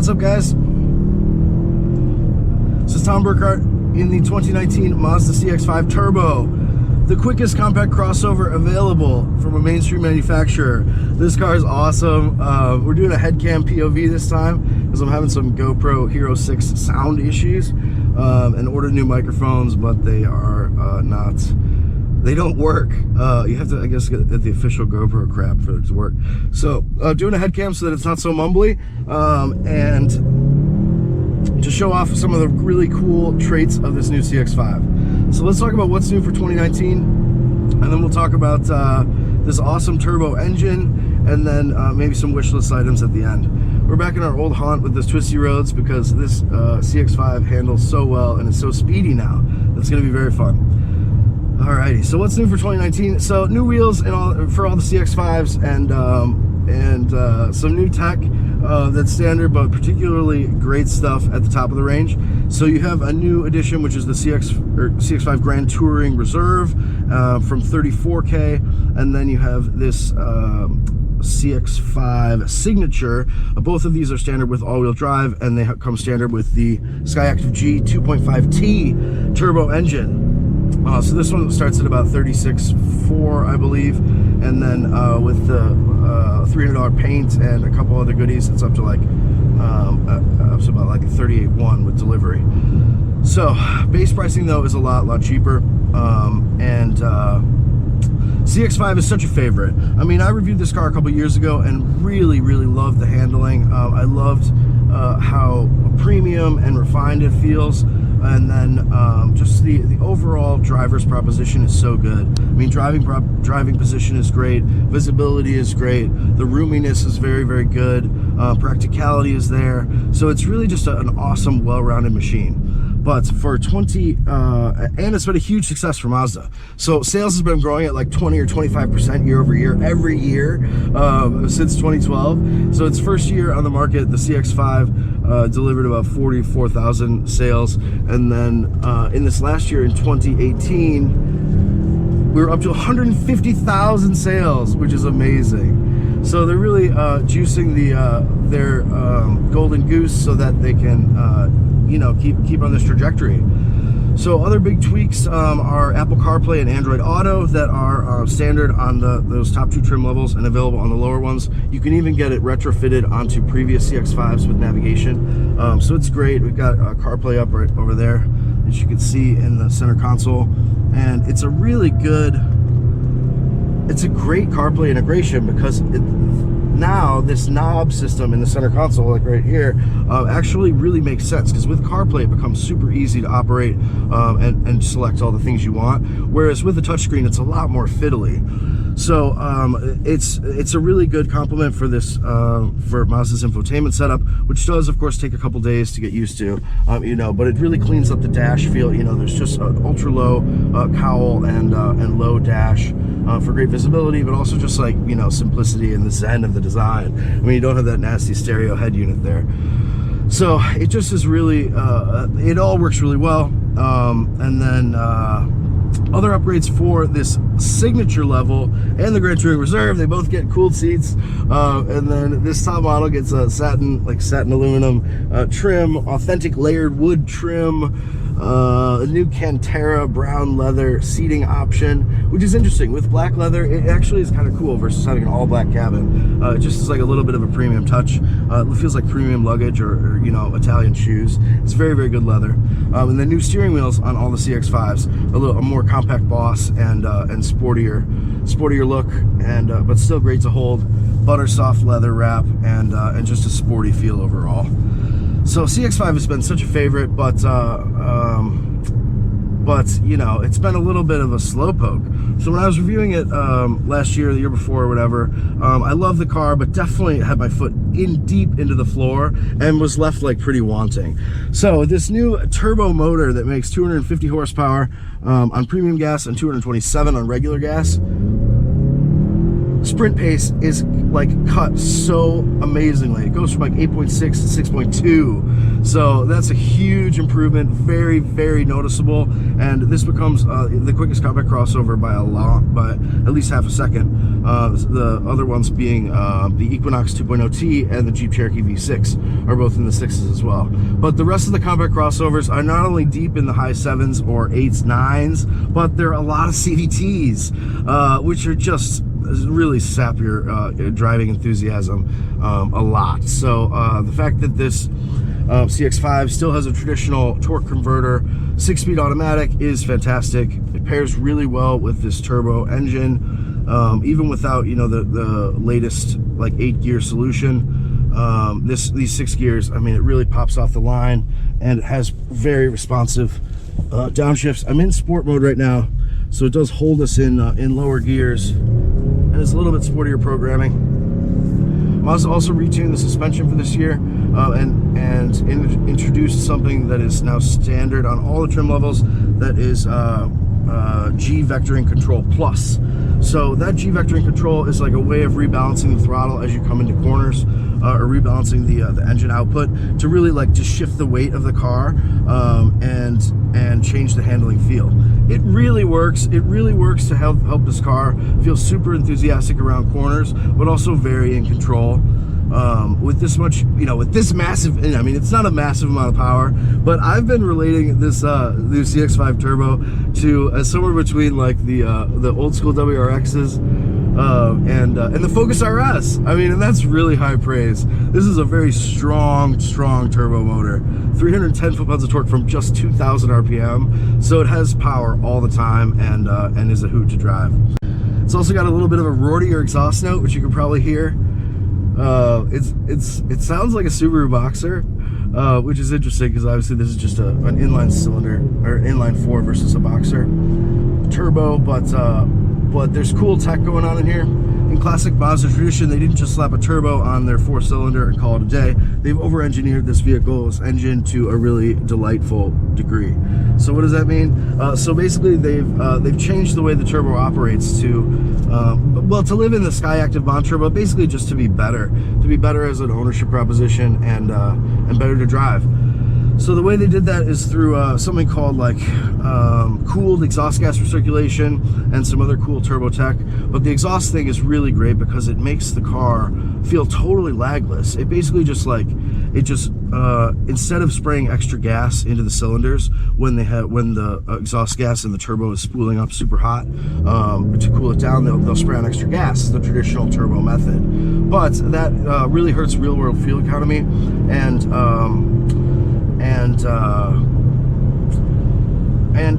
What's up, guys? This is Tom Burkhart in the 2019 Mazda CX-5 Turbo, the quickest compact crossover available from a mainstream manufacturer. This car is awesome. We're doing a head cam POV this time because I'm having some GoPro Hero 6 sound issues and ordered new microphones, but they are they don't work. You have to, I guess, get the official GoPro crap for it to work. So doing a head cam so that it's not so mumbly, and to show off some of the really cool traits of this new CX-5. So let's talk about what's new for 2019, and then we'll talk about this awesome turbo engine, and then maybe some wish list items at the end. We're back in our old haunt with this twisty roads because this CX-5 handles so well and it's so speedy now. It's going to be very fun. Alrighty, so what's new for 2019? So new wheels and for all the CX-5s, and some new tech that's standard, but particularly great stuff at the top of the range. So you have a new edition, which is the CX-5 Grand Touring Reserve from 34K, and then you have this CX-5 Signature. Both of these are standard with all-wheel drive, and they come standard with the Skyactiv G 2.5T turbo engine. So this one starts at about $36,400, I believe, and then with the $300 paint and a couple other goodies, it's up to like up to about like $38,100 with delivery. So base pricing though is a lot cheaper, and CX-5 is such a favorite. I mean, I reviewed this car a couple years ago and really loved the handling. I loved how premium and refined it feels. And then just the overall driver's proposition is so good. I mean, driving position is great, visibility is great, the roominess is very good, practicality is there. So it's really just an awesome, well-rounded machine. But for and it's been a huge success for Mazda. So sales has been growing at like 20 or 25% year over year, every year since 2012. So its first year on the market, the CX-5 delivered about 44,000 sales. And then in this last year, in 2018, we were up to 150,000 sales, which is amazing. So they're really juicing their golden goose so that they can you know, keep on this trajectory. So other big tweaks are Apple Carplay and Android Auto that are standard on those top two trim levels and available on the lower ones. You can even get it retrofitted onto previous CX-5s with navigation. So it's great. We've got Carplay up right over there, as you can see in the center console, and it's a really good, it's a great CarPlay integration because now this knob system in the center console, like right here, actually really makes sense, because with CarPlay it becomes super easy to operate and select all the things you want, whereas with the touchscreen it's a lot more fiddly. So it's a really good complement for this for Mazda's infotainment setup, which does of course take a couple days to get used to, you know, but it really cleans up the dash feel. You know, there's just an ultra low cowl and low dash for great visibility, but also just like, you know, simplicity and the zen of the design. I mean, you don't have that nasty stereo head unit there. So it just is really, it all works really well. And then other upgrades for this Signature level and the Grand Touring Reserve, they both get cooled seats. And then this top model gets a satin aluminum trim, authentic layered wood trim, a new Cantera brown leather seating option, which is interesting. With black leather, it actually is kind of cool versus having an all black cabin. It just is like a little bit of a premium touch. It feels like premium luggage or you know, Italian shoes. It's very good leather. And the new steering wheels on all the CX-5s, a more compact boss and sportier look, and but still great to hold. Butter soft leather wrap and just a sporty feel overall. So CX-5 has been such a favorite, but you know, it's been a little bit of a slowpoke. So when I was reviewing it last year, the year before, or whatever, I love the car, but definitely had my foot in deep into the floor and was left like pretty wanting. So this new turbo motor that makes 250 horsepower on premium gas and 227 on regular gas, sprint pace is like cut so amazingly. It goes from like 8.6 to 6.2. So that's a huge improvement, very noticeable. And this becomes the quickest compact crossover by at least half a second. The other ones being the Equinox 2.0T and the Jeep Cherokee V6 are both in the 6s as well. But the rest of the compact crossovers are not only deep in the high 7s or 8s, 9s, but there are a lot of CVTs, which are just really sap your driving enthusiasm a lot. So the fact that this CX-5 still has a traditional torque converter, 6-speed automatic, is fantastic. It pairs really well with this turbo engine, even without, you know, the latest like 8-gear solution. These 6 gears, I mean, it really pops off the line, and it has very responsive downshifts. I'm in sport mode right now, so it does hold us in lower gears, and it's a little bit sportier programming. Mazda also retuned the suspension for this year and introduced something that is now standard on all the trim levels, that is G vectoring control plus. So that G vectoring control is like a way of rebalancing the throttle as you come into corners, or rebalancing the engine output to really like just shift the weight of the car and change the handling feel. It really works. It really works to help this car feel super enthusiastic around corners, but also very in control. With this much, you know, with this massive, I mean, it's not a massive amount of power, but I've been relating this new CX-5 turbo to somewhere between like the old school WRXs and the Focus RS. I mean, and that's really high praise. This is a very strong turbo motor, 310 foot-pounds of torque from just 2,000 RPM, so it has power all the time, and is a hoot to drive. It's also got a little bit of a roarier exhaust note, which you can probably hear. It sounds like a Subaru Boxer, which is interesting because obviously this is just an inline cylinder, or inline 4 versus a Boxer turbo, but there's cool tech going on in here. In classic Mazda tradition, they didn't just slap a turbo on their 4-cylinder and call it a day. They've over-engineered this vehicle's engine to a really delightful degree. So what does that mean? So basically, they've changed the way the turbo operates to, well, to live in the Skyactiv Bond Turbo, basically just to be better as an ownership proposition, and better to drive. So the way they did that is through something called like cooled exhaust gas recirculation and some other cool turbo tech. But the exhaust thing is really great because it makes the car feel totally lagless. It basically just like, instead of spraying extra gas into the cylinders when the exhaust gas in the turbo is spooling up super hot, to cool it down, they'll spray on extra gas. It's the traditional turbo method. But that really hurts real world fuel economy, and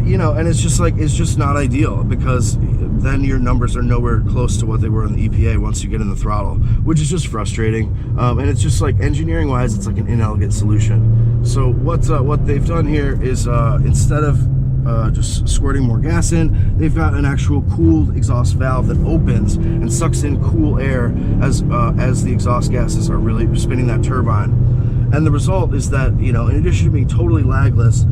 you know, and it's just not ideal, because then your numbers are nowhere close to what they were in the EPA once you get in the throttle, which is just frustrating. And it's just like, engineering wise, it's like an inelegant solution. So what they've done here is instead of just squirting more gas in, they've got an actual cooled exhaust valve that opens and sucks in cool air as the exhaust gases are really spinning that turbine. And the result is that, you know, in addition to being totally lagless,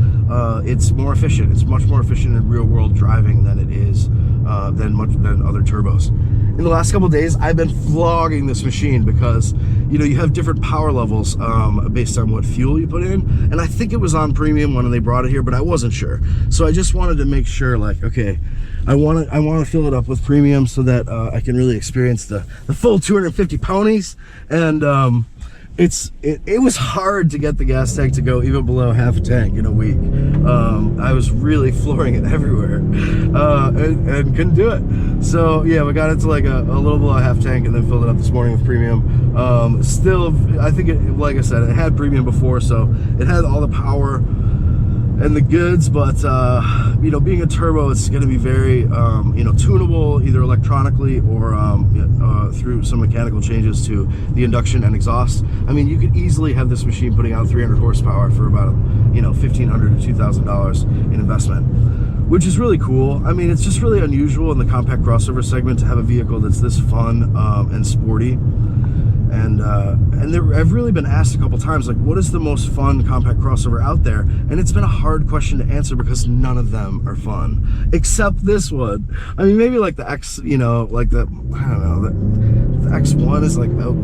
it's more efficient. It's much more efficient in real world driving than it is than other turbos. In the last couple of days, I've been flogging this machine because, you know, you have different power levels based on what fuel you put in. And I think it was on premium when they brought it here, but I wasn't sure. So I just wanted to make sure, like, okay, I want to fill it up with premium so that I can really experience the full 250 ponies. And it was hard to get the gas tank to go even below half a tank in a week. I was really flooring it everywhere, and couldn't do it. So yeah, we got it to like a little below half tank, and then filled it up this morning with premium. Still, I think like I said, it had premium before, so it had all the power and the goods, but you know, being a turbo, it's going to be very you know, tunable either electronically or through some mechanical changes to the induction and exhaust. I mean, you could easily have this machine putting out 300 horsepower for about, you know, $1,500 to $2,000 in investment, which is really cool. I mean, it's just really unusual in the compact crossover segment to have a vehicle that's this fun and sporty. And I've really been asked a couple times, like, what is the most fun compact crossover out there? And it's been a hard question to answer because none of them are fun, except this one. I mean, maybe like the X, you know, like the, I don't know, X1 is like, oh,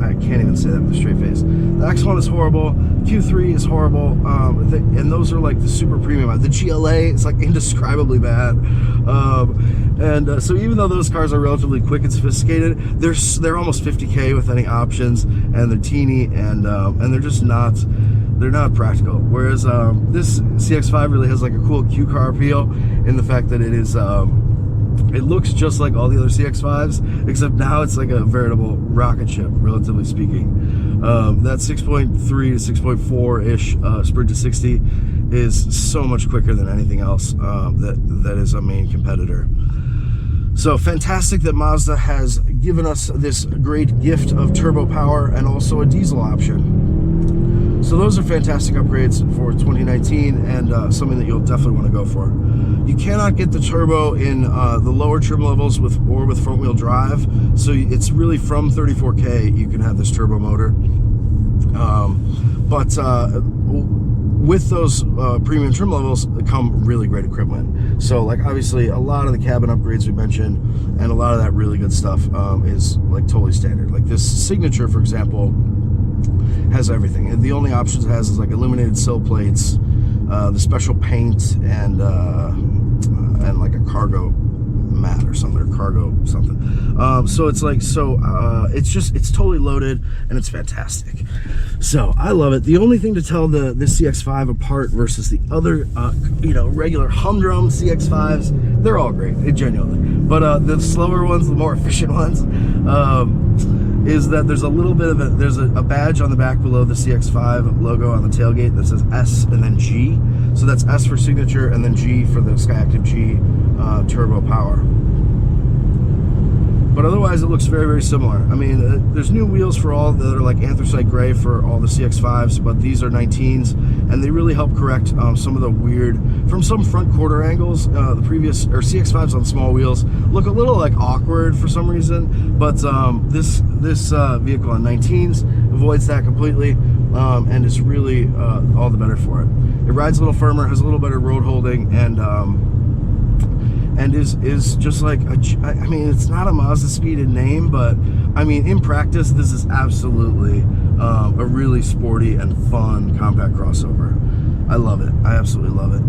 I can't even say that with a straight face. The X1 is horrible. Q3 is horrible. And those are like the super premium. The GLA is like indescribably bad. So even though those cars are relatively quick and sophisticated, they're almost 50K with any options, and they're teeny, and they're just not. They're not practical. Whereas this CX-5 really has like a cool Q car appeal in the fact that it is. It looks just like all the other CX-5s, except now it's like a veritable rocket ship, relatively speaking. That 6.3 to 6.4-ish sprint to 60 is so much quicker than anything else that is a main competitor. So fantastic that Mazda has given us this great gift of turbo power and also a diesel option. So those are fantastic upgrades for 2019, and something that you'll definitely want to go for. You cannot get the turbo in the lower trim levels with front wheel drive, so it's really from 34K you can have this turbo motor. With those premium trim levels come really great equipment. So like obviously a lot of the cabin upgrades we mentioned and a lot of that really good stuff is like totally standard. Like this Signature, for example, has everything, and the only options it has is like illuminated sill plates, the special paint, and like a cargo mat or something, or cargo something. So it's like, it's totally loaded, and it's fantastic. So I love it. The only thing to tell this CX-5 apart versus the other regular humdrum CX-5s, they're all great, genuinely, but the slower ones, the more efficient ones, is that there's a little bit of a badge on the back below the CX-5 logo on the tailgate that says S and then G. So that's S for Signature and then G for the Skyactiv G turbo power. But otherwise it looks very, very similar. I mean, there's new wheels for all that are like anthracite gray for all the CX-5s, but these are 19s, and they really help correct some of the weird, from some front quarter angles, the previous, or CX-5s on small wheels look a little like awkward for some reason, but this vehicle on 19s avoids that completely, and is really all the better for it. It rides a little firmer, has a little better road holding, and is just like I mean, it's not a Mazda speed in name, but I mean in practice this is absolutely a really sporty and fun compact crossover. I love it. I absolutely love it.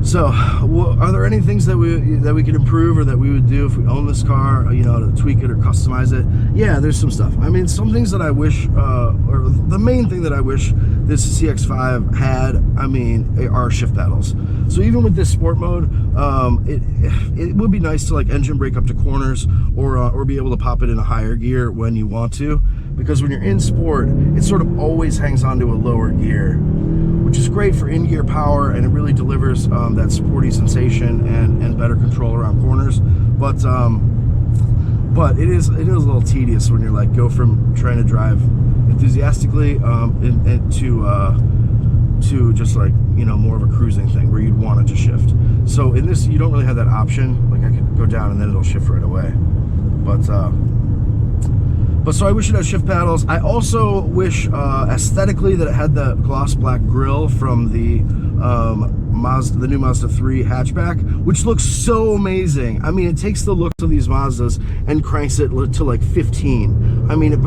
So are there any things that we could improve or that we would do if we own this car, to tweak it or customize it? Yeah, there's some stuff. I mean, some things that I wish, or the main thing that I wish this CX-5 had, I mean, are shift paddles. So even with this sport mode, it would be nice to like engine brake up to corners, or be able to pop it in a higher gear when you want to, because when you're in sport, it sort of always hangs onto a lower gear, which is great for in-gear power, and it really delivers that sporty sensation and better control around corners. But it is a little tedious when you're like go from trying to drive enthusiastically to just like more of a cruising thing where you'd want it to shift. So in this, you don't really have that option. Like I could go down and then it'll shift right away. But so I wish it had shift paddles. I also wish aesthetically that it had the gloss black grille from the new Mazda 3 hatchback, which looks so amazing. I mean, it takes the looks of these Mazdas and cranks it to like 15. I mean, it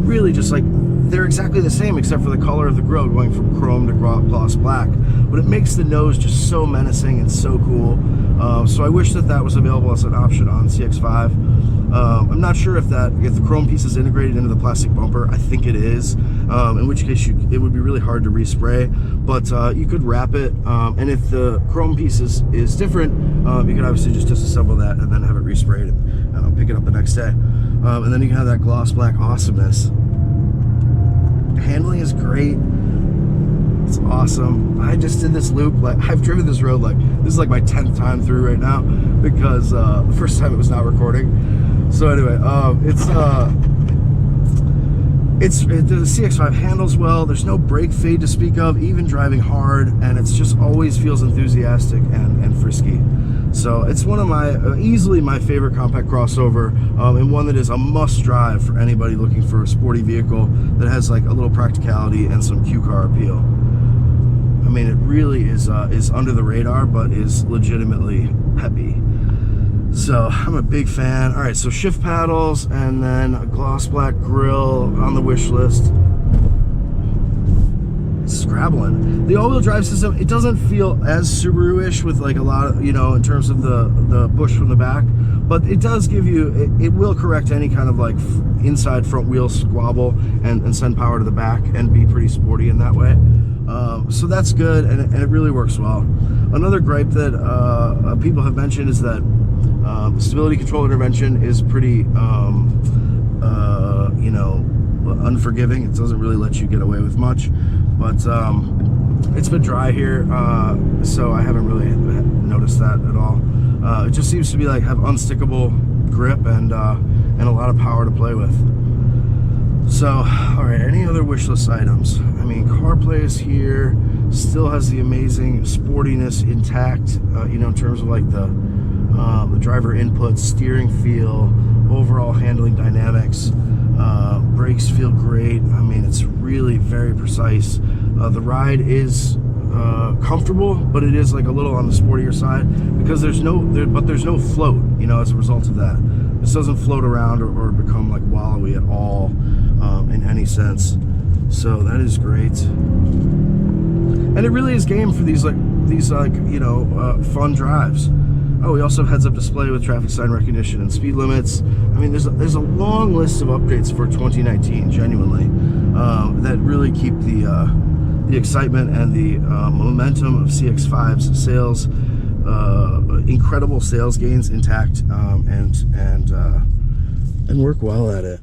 really just like, they're exactly the same except for the color of the grille going from chrome to gloss black, but it makes the nose just so menacing and so cool. So I wish that was available as an option on CX-5. I'm not sure if the chrome piece is integrated into the plastic bumper. I think it is, in which case it would be really hard to respray, but you could wrap it, and if the chrome piece is different, you could obviously just disassemble that and then have it resprayed and pick it up the next day, and then you can have that gloss black awesomeness. Handling is great. It's awesome. I just did this loop, like I've driven this road, like this is like my 10th time through right now, because the first time it was not recording. So anyway, the CX-5 handles well. There's no brake fade to speak of, even driving hard, and it's just always feels enthusiastic and frisky. So it's one of easily my favorite compact crossover, and one that is a must drive for anybody looking for a sporty vehicle that has like a little practicality and some Q car appeal. I mean, it really is under the radar, but is legitimately peppy. So I'm a big fan. All right, so shift paddles and then a gloss black grille on the wish list. Scrabbling. The all-wheel drive system, it doesn't feel as Subaru-ish with like a lot of, you know, in terms of the bush from the back, but it does give you, it will correct any kind of like inside front wheel squabble and send power to the back and be pretty sporty in that way. So that's good, and it really works well. Another gripe that people have mentioned is that stability control intervention is pretty, you know, unforgiving. It doesn't really let you get away with much, but it's been dry here, so I haven't really noticed that at all. It just seems to be like have unstickable grip and a lot of power to play with. So, all right, any other wish list items? I mean, CarPlay is here, still has the amazing sportiness intact, you know, in terms of like the driver input, steering feel, overall handling dynamics. Brakes feel great. I mean, it's really very precise. The ride is comfortable, but it is like a little on the sportier side because there's no float, you know, as a result of that. This doesn't float around or become like wallowy at all in any sense. So that is great. And it really is game for these you know, fun drives. Oh, we also have heads-up display with traffic sign recognition and speed limits. I mean, there's a long list of updates for 2019, genuinely, that really keep the excitement and the momentum of CX-5's sales, incredible sales gains intact, and work well at it.